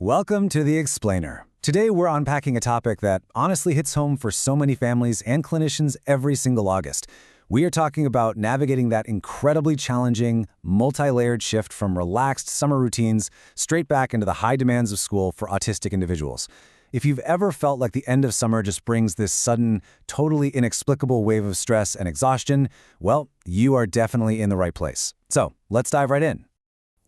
Welcome to The Explainer. Today we're unpacking a topic that honestly hits home for so many families and clinicians every single August. We are talking about navigating that incredibly challenging, multi-layered shift from relaxed summer routines straight back into the high demands of school for autistic individuals. If you've ever felt like the end of summer just brings this sudden, totally inexplicable wave of stress and exhaustion, well, you are definitely in the right place. So let's dive right in.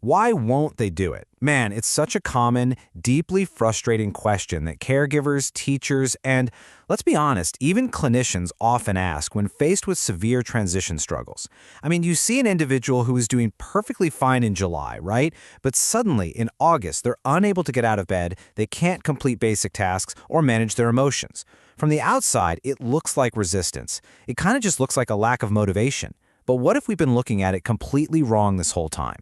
Why won't they do it? Man, it's such a common, deeply frustrating question that caregivers, teachers, and, let's be honest, even clinicians often ask when faced with severe transition struggles. I mean, you see an individual who is doing perfectly fine in July, right? But suddenly, in August, they're unable to get out of bed, they can't complete basic tasks, or manage their emotions. From the outside, it looks like resistance. It kind of just looks like a lack of motivation. But what if we've been looking at it completely wrong this whole time?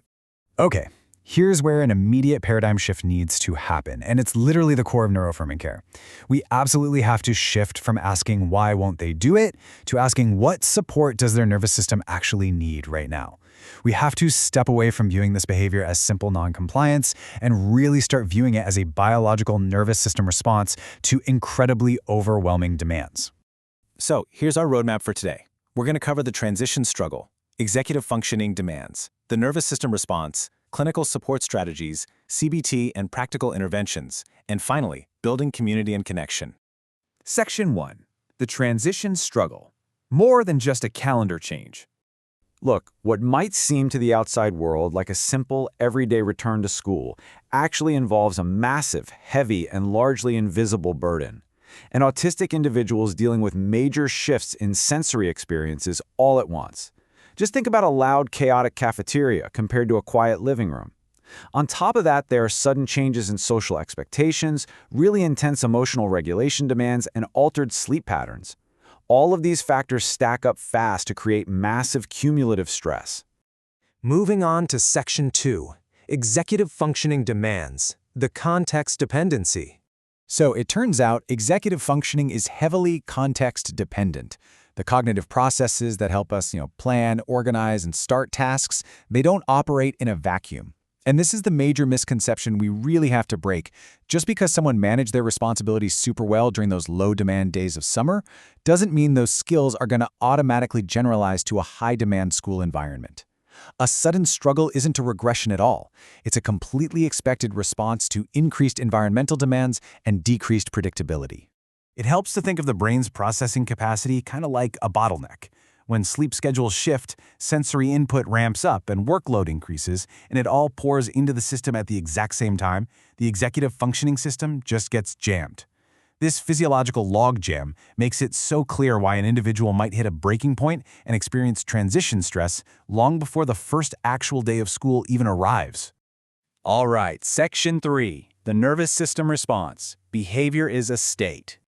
Okay, here's where an immediate paradigm shift needs to happen, and it's literally the core of neuroaffirming care. We absolutely have to shift from asking why won't they do it to asking what support does their nervous system actually need right now. We have to step away from viewing this behavior as simple non-compliance and really start viewing it as a biological nervous system response to incredibly overwhelming demands. So here's our roadmap for today. We're going to cover the transition struggle, executive functioning demands, the nervous system response, clinical support strategies, CBT and practical interventions, and finally, building community and connection. Section 1. The transition struggle. More than just a calendar change. Look, what might seem to the outside world like a simple, everyday return to school actually involves a massive, heavy, and largely invisible burden. And autistic individuals dealing with major shifts in sensory experiences all at once. Just think about a loud, chaotic cafeteria compared to a quiet living room. On top of that, there are sudden changes in social expectations, really intense emotional regulation demands, and altered sleep patterns. All of these factors stack up fast to create massive cumulative stress. Moving on to Section 2, Executive Functioning Demands, the Context Dependency. So it turns out executive functioning is heavily context-dependent. The cognitive processes that help us, plan, organize, and start tasks, they don't operate in a vacuum. And this is the major misconception we really have to break. Just because someone managed their responsibilities super well during those low-demand days of summer doesn't mean those skills are going to automatically generalize to a high-demand school environment. A sudden struggle isn't a regression at all. It's a completely expected response to increased environmental demands and decreased predictability. It helps to think of the brain's processing capacity kind of like a bottleneck. When sleep schedules shift, sensory input ramps up and workload increases, and it all pours into the system at the exact same time, the executive functioning system just gets jammed. This physiological logjam makes it so clear why an individual might hit a breaking point and experience transition stress long before the first actual day of school even arrives. All right, Section 3. The nervous system response. Behavior is a state.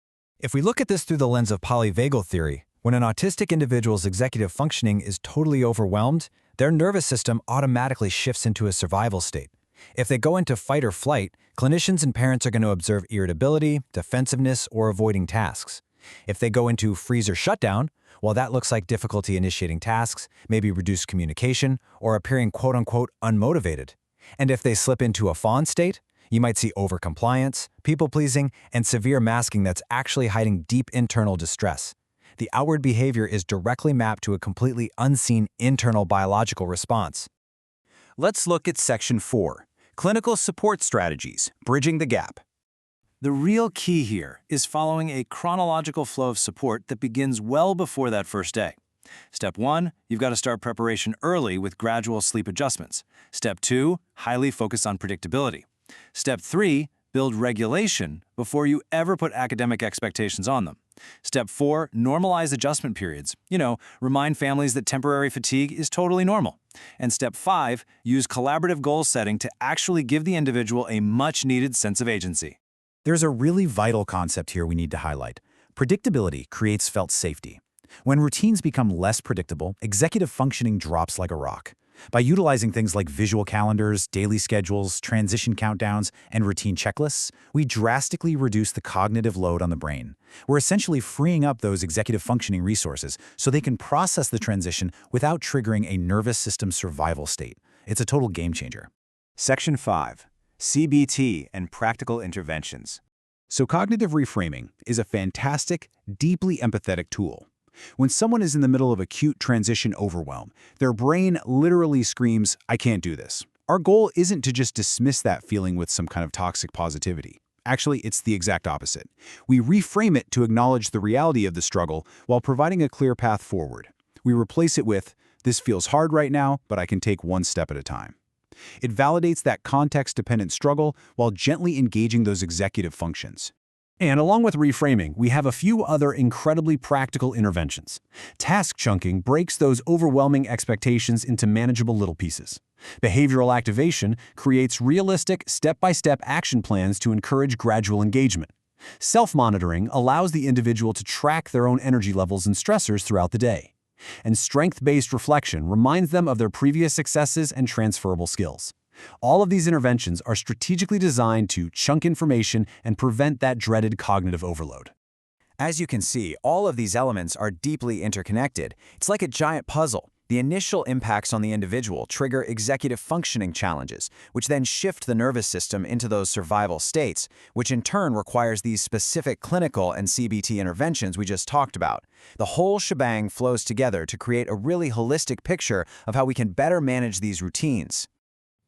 If we look at this through the lens of Polyvagal Theory, when an autistic individual's executive functioning is totally overwhelmed, their nervous system automatically shifts into a survival state. If they go into fight or flight, clinicians and parents are going to observe irritability, defensiveness, or avoiding tasks. If they go into freeze or shutdown, well, that looks like difficulty initiating tasks, maybe reduced communication, or appearing quote-unquote unmotivated. And if they slip into a fawn state, you might see overcompliance, people-pleasing, and severe masking that's actually hiding deep internal distress. The outward behavior is directly mapped to a completely unseen internal biological response. Let's look at Section 4. Clinical support strategies, bridging the gap. The real key here is following a chronological flow of support that begins well before that first day. Step 1, you've got to start preparation early with gradual sleep adjustments. Step 2, highly focus on predictability. Step 3, build regulation before you ever put academic expectations on them. Step 4, normalize adjustment periods. Remind families that temporary fatigue is totally normal. And Step 5, use collaborative goal setting to actually give the individual a much-needed sense of agency. There's a really vital concept here we need to highlight. Predictability creates felt safety. When routines become less predictable, executive functioning drops like a rock. By utilizing things like visual calendars, daily schedules, transition countdowns, and routine checklists, we drastically reduce the cognitive load on the brain. We're essentially freeing up those executive functioning resources so they can process the transition without triggering a nervous system survival state. It's a total game changer. Section 5. CBT, and practical interventions. So cognitive reframing is a fantastic, deeply empathetic tool. When someone is in the middle of acute transition overwhelm, their brain literally screams, "I can't do this." Our goal isn't to just dismiss that feeling with some kind of toxic positivity. Actually, it's the exact opposite. We reframe it to acknowledge the reality of the struggle while providing a clear path forward. We replace it with, "This feels hard right now, but I can take one step at a time." It validates that context-dependent struggle while gently engaging those executive functions. And along with reframing, we have a few other incredibly practical interventions. Task chunking breaks those overwhelming expectations into manageable little pieces. Behavioral activation creates realistic, step-by-step action plans to encourage gradual engagement. Self-monitoring allows the individual to track their own energy levels and stressors throughout the day. And strength-based reflection reminds them of their previous successes and transferable skills. All of these interventions are strategically designed to chunk information and prevent that dreaded cognitive overload. As you can see, all of these elements are deeply interconnected. It's like a giant puzzle. The initial impacts on the individual trigger executive functioning challenges, which then shift the nervous system into those survival states, which in turn requires these specific clinical and CBT interventions we just talked about. The whole shebang flows together to create a really holistic picture of how we can better manage these routines.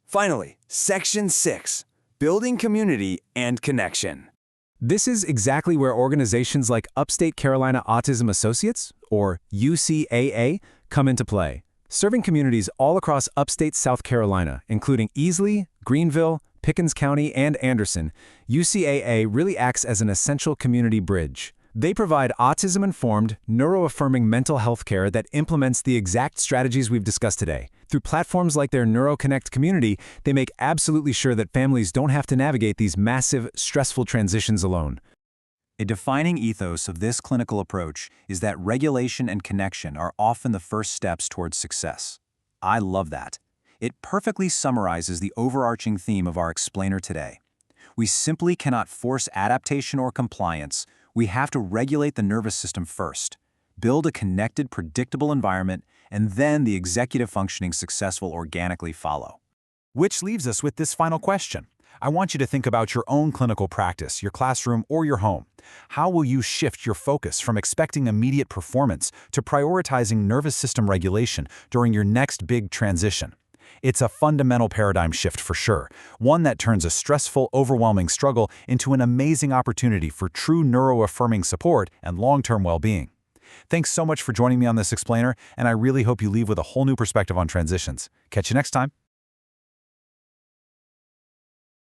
Finally, Section 6, Building Community and Connection. This is exactly where organizations like Upstate Carolina Autism Associates, or UCAA, come into play. Serving communities all across upstate South Carolina, including Easley, Greenville, Pickens County, and Anderson, UCAA really acts as an essential community bridge. They provide autism-informed, neuroaffirming mental health care that implements the exact strategies we've discussed today. Through platforms like their NeuroConnect community, they make absolutely sure that families don't have to navigate these massive, stressful transitions alone. A defining ethos of this clinical approach is that regulation and connection are often the first steps towards success. I love that. It perfectly summarizes the overarching theme of our explainer today. We simply cannot force adaptation or compliance. We have to regulate the nervous system first, build a connected, predictable environment, and then the executive functioning success will organically follow. Which leaves us with this final question. I want you to think about your own clinical practice, your classroom, or your home. How will you shift your focus from expecting immediate performance to prioritizing nervous system regulation during your next big transition? It's a fundamental paradigm shift for sure, one that turns a stressful, overwhelming struggle into an amazing opportunity for true neuroaffirming support and long-term well-being. Thanks so much for joining me on this explainer, and I really hope you leave with a whole new perspective on transitions. Catch you next time.